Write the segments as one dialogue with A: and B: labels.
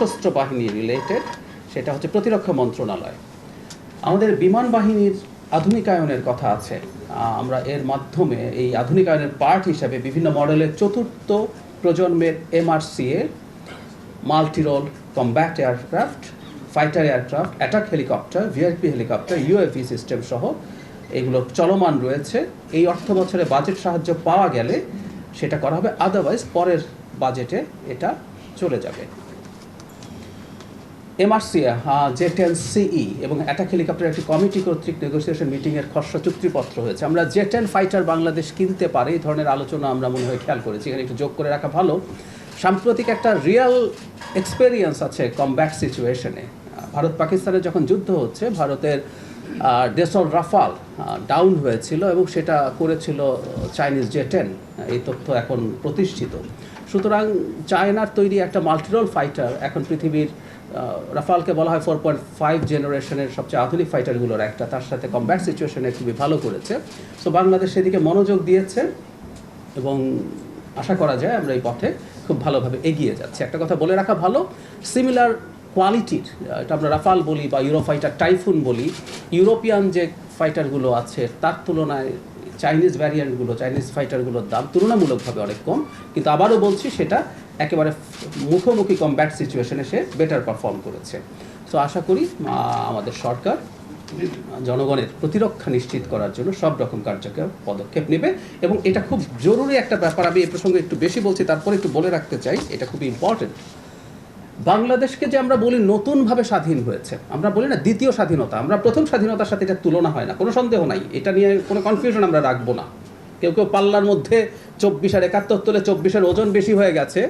A: সশস্ত্র বাহিনী রিলেটেড, সেটা হচ্ছে প্রতিরক্ষা মন্ত্রণালয়। আমাদের বিমান বাহিনীর আধুনিকায়নের কথা আছে। আমরা এর মাধ্যমে এই আধুনিকায়নের পার্ট হিসাবে বিভিন্ন মডেলের চতুর্থ প্রজন্মের MRCA, multi role combat aircraft, fighter aircraft, attack helicopter, VIP helicopter, UAV system সহ এগুলো চলমান রয়েছে। এই অর্থ বছরে বাজেট সাহায্য পাওয়া গেলে সেটা করা হবে, আদারওয়াইজ পরের বাজেটে এটা চলে যাবে। MRCA, J-10CE এবং অ্যাটাক হেলিকপ্টার একটি কমিটি কর্তৃক নেগোসিয়েশন মিটিংয়ের খসড়া চুক্তিপত্র হয়েছে। আমরা J-10 ফাইটার বাংলাদেশ কিনতে পারে এই ধরনের আলোচনা আমরা মনে হয় খেয়াল করেছি, এখানে একটু যোগ করে রাখা ভালো। সাম্প্রতিক একটা রিয়েল এক্সপেরিয়েন্স আছে কমব্যাট সিচুয়েশনে। ভারত পাকিস্তানের যখন যুদ্ধ হচ্ছে, ভারতের ডেসল রাফাল ডাউন হয়েছিল এবং সেটা করেছিল চাইনিজ J-10, এই তথ্য এখন প্রতিষ্ঠিত। সুতরাং চায়নার তৈরি একটা মাল্টিরোল ফাইটার এখন পৃথিবীর, রাফালকে বলা হয় 4.5 জেনারেশনের সবচেয়ে আধুনিক ফাইটারগুলোর একটা, তার সাথে কমব্যাট সিচুয়েশনে খুবই ভালো করেছে। সো বাংলাদেশ সেদিকে মনোযোগ দিয়েছে এবং আশা করা যায় আমরা এই পথে খুব ভালোভাবে এগিয়ে যাচ্ছি। একটা কথা বলে রাখা ভালো, সিমিলার কোয়ালিটির, এটা আমরা রাফাল বলি বা ইউরো ফাইটার টাইফুন বলি, ইউরোপিয়ান যে ফাইটারগুলো আছে তার তুলনায় চাইনিজ ভ্যারিয়েন্টগুলো, চাইনিজ ফাইটারগুলোর দাম তুলনামূলকভাবে অনেক কম, কিন্তু আবারও বলছি সেটা একেবারে মুখোমুখি কমব্যাট সিচুয়েশনে সে বেটার পারফর্ম করেছে। সো আশা করি আমাদের সরকার জনগণের প্রতিরক্ষা নিশ্চিত করার জন্য সব রকম কার্যকর পদক্ষেপ নেবে এবং এটা খুব জরুরি একটা ব্যাপার। আমি এই প্রসঙ্গে একটু বেশি বলছি, তারপরে একটু বলে রাখতে চাই, এটা খুবই ইম্পর্টেন্ট। বাংলাদেশকে যে আমরা বলি নতুনভাবে স্বাধীন হয়েছে, আমরা বলি না দ্বিতীয় স্বাধীনতা, আমরা প্রথম স্বাধীনতার সাথে এটা তুলনা হয় না, কোনো সন্দেহ নাই, এটা নিয়ে কোনো কনফিউশন আমরা রাখবো না। কেউ কেউ পাল্লার মধ্যে 24 আর 71 তোলে, 24-এর ওজন বেশি হয়ে গেছে,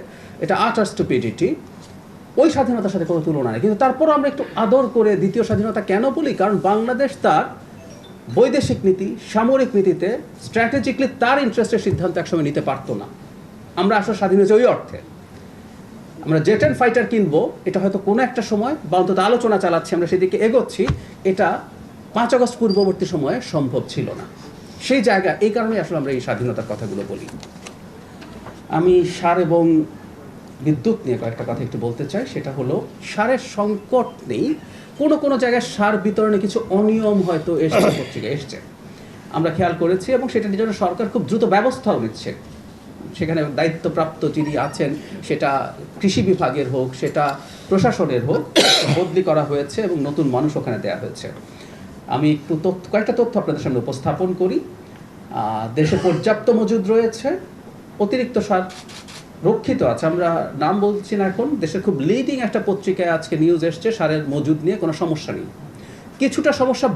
A: এটা আটার স্টুপিডিটি। ওই স্বাধীনতার সাথে কোনো তুলনা নেই, কিন্তু তারপরও আমরা একটু আদর করে দ্বিতীয় স্বাধীনতা কেন বলি? কারণ বাংলাদেশ তার বৈদেশিক নীতি, সামরিক নীতিতে স্ট্র্যাটেজিকলি তার ইন্টারেস্টের সিদ্ধান্ত একসময় নিতে পারতো না। আমরা আসলে স্বাধীন হয়েছে ওই অর্থে। আমরা J-10 ফাইটার কিনবো, এটা হয়তো কোনো একটা সময় বা অন্তত আলোচনা চালাচ্ছি, আমরা সেদিকে এগোচ্ছি, এটা 5 আগস্ট পূর্ববর্তী সময়ে সম্ভব ছিল না। সেই জায়গা, এই কারণে আসলে আমরা এই স্বাধীনতার কথাগুলো বলি। আমি সার এবং বিদ্যুৎ নিয়ে কয়েকটা কথা একটু বলতে চাই। সেটা হলো, সারের সংকট নেই, কোনো জায়গায় সার বিতরণে কিছু অনিয়ম হয়তো এসে পত্রিকায় এসছে, আমরা খেয়াল করেছি, এবং সেটার জন্য সরকার খুব দ্রুত ব্যবস্থাও নিচ্ছে। সেখানে দায়িত্বপ্রাপ্ত যিনি আছেন, সেটা কৃষি বিভাগের হোক, সেটা প্রশাসনের হোক, বদলি করা হয়েছে এবং নতুন মানুষ ওখানে দেওয়া হয়েছে। আমি একটু কয়েকটা তথ্য আপনাদের সামনে উপস্থাপন করি। দেশে পর্যাপ্ত মজুদ রয়েছে, অতিরিক্ত সার রক্ষিত আছে। আমরা নাম বলছি না এখন, দেশের খুব লিডিং একটা পত্রিকায় আজকে নিউজ এসছে সারের মজুদ নিয়ে কোনো সমস্যা নেই। কিছুটা সমস্যা